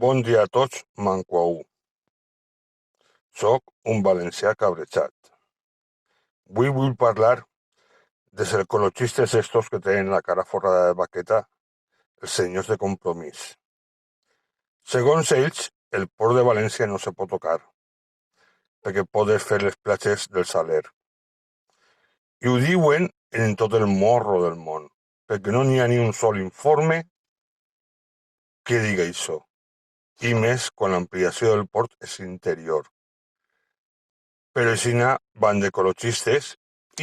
Bon dia a tots, Manquaú. Soc un valencià cabrejat. Avui vull parlar dels ecologistes estos que tenen la cara forrada de baqueta, els senyors de Compromís. Segons ells, el port de València no se pot tocar, perquè podes fer les platges del Saler. I ho diuen en tot el morro del món, perquè no n'hi ha ni un sol informe que diga això. I més quan l'ampliació del port és interior. Però així van d'ecologistes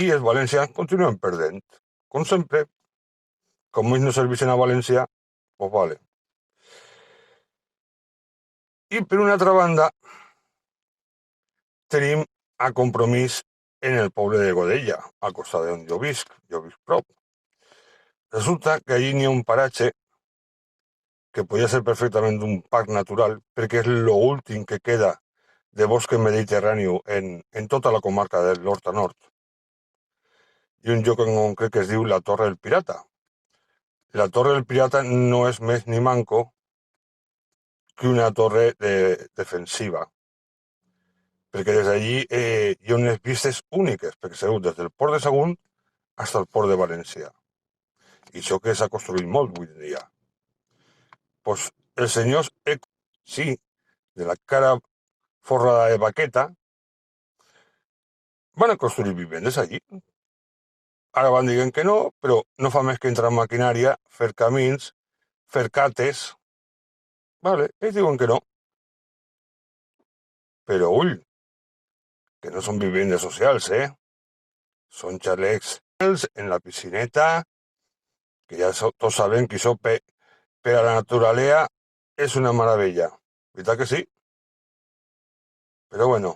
i els valencians continuen perdent. Com sempre, com ells no serveixen a València, doncs vale. I per una altra banda, tenim a Compromís en el poble de Godella, al costat d'on jo visc prop. Resulta que allí n'hi ha un paratge que podria ser perfectament un parc natural, perquè és l'últim que queda de bosc mediterrani en tota la comarca de l'Horta Nord. I un lloc en concret que es diu la Torre del Pirata. La Torre del Pirata no és més ni manco que una torre defensiva, perquè des d'allí hi ha unes vistes úniques, perquè s'ha des del port de Sagunt fins al port de València. I això que s'ha construït molt avui en dia. Pues els senyors sí, de la cara forrada de baqueta, van a construir vivendes allí. Ara van dient que no, però no fa més que entrar en maquinària, fer camins, fer cates. Vale, ells diuen que no. Però ull, que no són vivendes socials, Són xalecs en la piscineta, que ja tots sabem que això per a la naturalea és una meravella. Veritat que sí? Però bueno,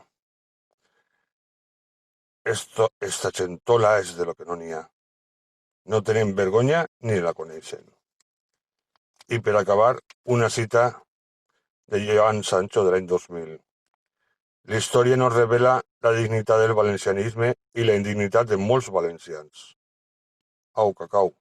esta gentola és de lo que no n'hi ha. No tenen vergonya ni la coneixen. I per acabar, una cita de Joan Sancho de l'any 2000. La història nos revela la dignitat del valencianisme i la indignitat de molts valencians. Au, cacau.